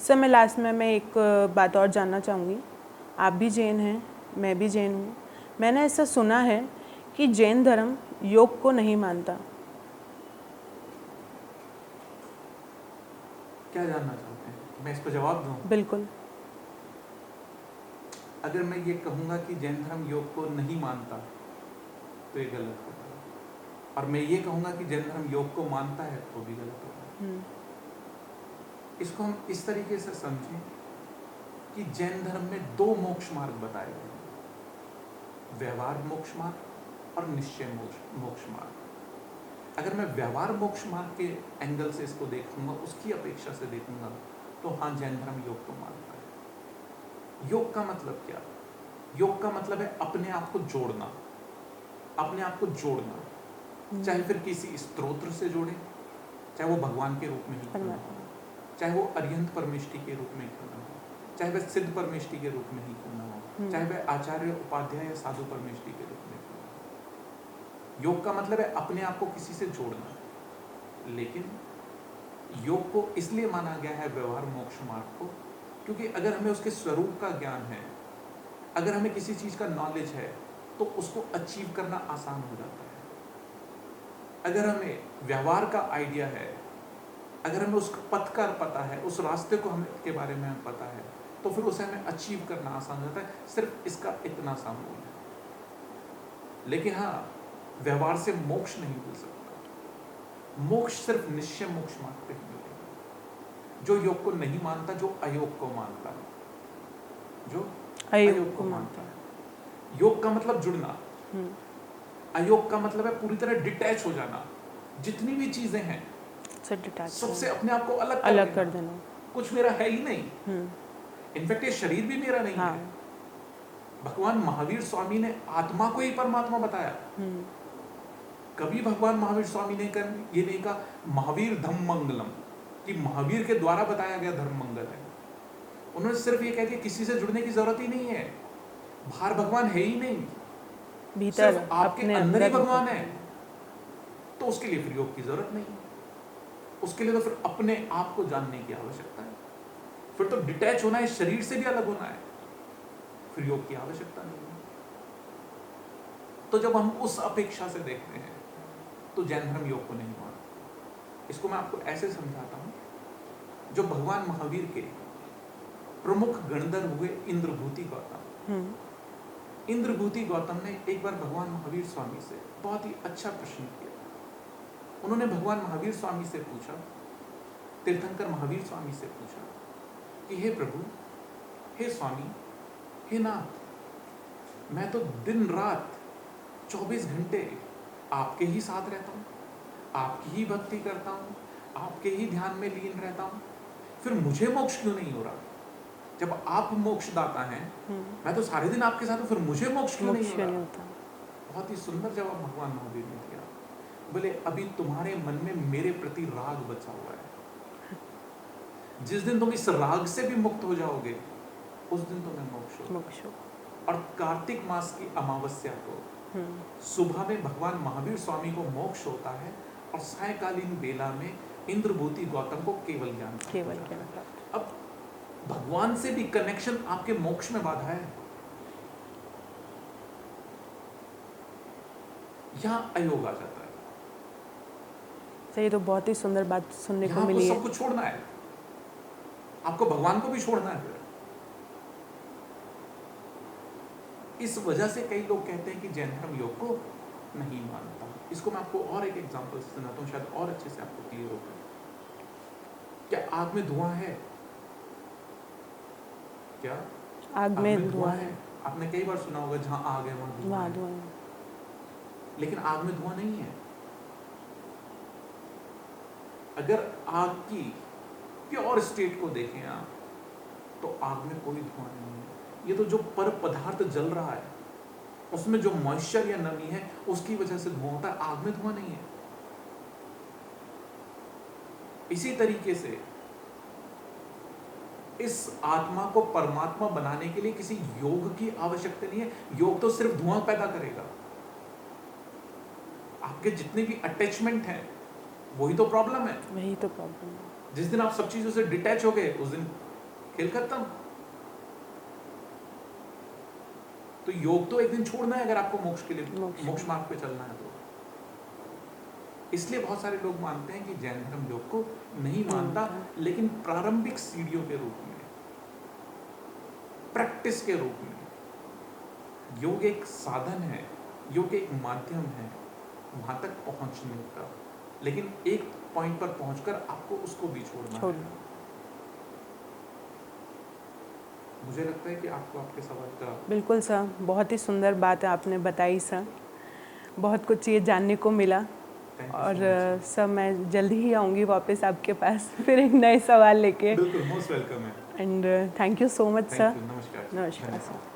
Sir मैं last में एक बात और जानना चाहूँगी। आप भी जैन हैं, मैं भी जैन हूँ। मैंने ऐसा सुना है कि जैन धर्म योग को नहीं मानता। क्या जानना चाहते हैं, मैं इस पर जवाब दूं? बिल्कुल। अगर मैं ये कहूँगा कि जैन धर्म योग को नहीं मानता तो ये गलत होगा, और मैं ये कहूँगा कि जैन धर्म योग को मानता है तो भी गलत होगा। इसको हम इस तरीके से समझें कि जैन धर्म में 2 मोक्ष मार्ग बताए गए हैं, व्यवहार मोक्ष मार्ग और निश्चय मोक्ष मार्ग। अगर मैं व्यवहार मोक्ष मार्ग के एंगल से इसको देखूंगा, उसकी अपेक्षा से देखूंगा, तो हाँ, जैन धर्म योग को मानता है। योग का मतलब क्या? योग का मतलब है अपने आप को जोड़ना, अपने आप को जोड़ना, चाहे फिर किसी स्त्रोत्र से जोड़े, चाहे वो भगवान के रूप में ही क्यों ना हो, चाहे वो अरिहंत परमेष्टि के रूप में क्यों ना हो, चाहे वह सिद्ध परमेष्टि के रूप में ही क्यों ना हो, चाहे वह आचार्य उपाध्याय या साधु परमेष्टि के रूप में क्यों ना हो। योग का मतलब है अपने आप को किसी से जोड़ना। लेकिन योग को इसलिए माना गया है व्यवहार मोक्ष मार्ग को, क्योंकि अगर हमें उसके स्वरूप का ज्ञान है, अगर हमें किसी चीज का नॉलेज है, तो उसको अचीव करना आसान हो जाता है। अगर हमें व्यवहार का आइडिया है, अगर हमें उस पथ का पता है, उस रास्ते को हमें के बारे में हमें पता है, तो फिर उसे हमें अचीव करना आसान हो जाता है। सिर्फ इसका इतना सा मूल है। लेकिन हाँ, व्यवहार से मोक्ष नहीं मिल सकता। मोक्ष सिर्फ निश्चय मोक्ष मार्ग पे ही मिलेगा, जो योग को नहीं मानता, जो अयोग को मानता है, जो अयोग को मानता है। योग का मतलब जुड़ना, अयोग का मतलब है पूरी तरह डिटैच हो जाना। जितनी भी चीजें हैं सबसे अपने आप को अलग कर देना। कुछ मेरा है ही नहीं। इनफैक्ट ये शरीर भी मेरा नहीं है। भगवान महावीर स्वामी ने आत्मा को ही परमात्मा बताया। कभी भगवान महावीर स्वामी ने ये नहीं कहा महावीर धम्म मंगलम, कि महावीर के द्वारा बताया गया धर्म मंगल है। उन्होंने सिर्फ ये कह दिया किसी से जुड़ने की जरूरत ही नहीं है, बाहर भगवान है ही नहीं, भीतर सिर्फ आपके अंदर ही भगवान है। तो उसके लिए फिर योग की जरूरत नहीं है। उसके लिए तो फिर अपने आप को जानने की आवश्यकता है। फिर तो डिटैच होना है, शरीर से भी अलग होना है, फिर योग की आवश्यकता नहीं है। तो जब हम उस अपेक्षा से देखते हैं तो जैन धर्म योग को नहीं मानता। इसको मैं आपको ऐसे समझाता हूं, जो भगवान महावीर के प्रमुख गणधर हुए इंद्रभूति गौतम, इंद्रभूति गौतम ने एक बार भगवान महावीर स्वामी से बहुत ही अच्छा प्रश्न किया। उन्होंने भगवान महावीर स्वामी से पूछा, तीर्थंकर महावीर स्वामी से पूछा कि हे प्रभु, हे स्वामी, हे नाथ, मैं तो दिन रात 24 घंटे आपके ही साथ रहता हूँ, आपकी ही भक्ति करता हूँ, आपके ही ध्यान में लीन रहता हूँ, फिर मुझे मोक्ष क्यों नहीं हो रहा? जब आप मोक्षदाता हैं, मैं तो सारे दिन आपके साथ हूँ, फिर मुझे मोक्ष क्यों नहीं हो रहा? बहुत ही सुंदर जवाब भगवान महावीर ने दिया। बोले अभी तुम्हारे मन में मेरे प्रति राग बचा हुआ है, जिस दिन तुम इस राग से भी मुक्त हो जाओगे उस दिन तुम्हें मोक्ष हो। और कार्तिक मास की अमावस्या को सुबह में भगवान महावीर स्वामी को मोक्ष होता है, और सायकालीन बेला में इंद्रभूति गौतम को केवल ज्ञान। अब भगवान से भी कनेक्शन आपके मोक्ष में बाधा है। यहां अयोग आ जाता है। सही, तो बहुत ही सुंदर बात सुनने को मिली है। सब कुछ छोड़ना है, आपको भगवान को भी छोड़ना है। इस वजह से कई लोग कहते हैं कि जैन धर्म योग को नहीं मानता। इसको मैं आपको और एक एग्जांपल से सुनाता हूँ, शायद और अच्छे से आपको क्लियर होगा। क्या आग में धुआं है? क्या आग में धुआं है? आपने कई बार सुना होगा, जहां आग है वहां धुआं है। लेकिन आग में धुआं नहीं है। अगर आग की प्योर स्टेट को देखें आप, तो आग में कोई धुआं नहीं है। ये तो जो पर पदार्थ जल रहा है उसमें जो मॉइस्चर या नमी है उसकी वजह से धुआं होता है, आग में धुआं नहीं है। इसी तरीके से इस आत्मा को परमात्मा बनाने के लिए किसी योग की आवश्यकता नहीं है। योग तो सिर्फ धुआं पैदा करेगा। आपके जितने भी अटैचमेंट हैं वही तो प्रॉब्लम है। वही तो प्रॉब्लम है। जिस दिन आप सब चीजों से डिटैच हो गए उस दिन खेल खत्म। तो योग तो एक दिन छोड़ना है अगर आपको मोक्ष के लिए, मोक्ष मार्ग पे चलना है तो। इसलिए बहुत सारे लोग मानते हैं कि जैन धर्म योग को नहीं मानता, लेकिन प्रारंभिक सीढ़ियों के रूप में, प्रैक्टिस के रूप में। योग एक साधन है, योग एक माध्यम है वहां तक पहुंचने का, लेकिन एक पॉइंट पर पहुंचकर आपको उसको भी छोड़ना है। मुझे लगता है कि आपको आपके सवाल का बिल्कुल सर, बहुत ही सुंदर बात आपने बताई सर, बहुत कुछ ये जानने को मिला। और सर मैं जल्दी ही आऊँगी वापस आपके पास फिर एक नए सवाल लेके। बिल्कुल, मोस्ट वेलकम है। And thank you so much sir. नमस्कार। नमस्कार सर।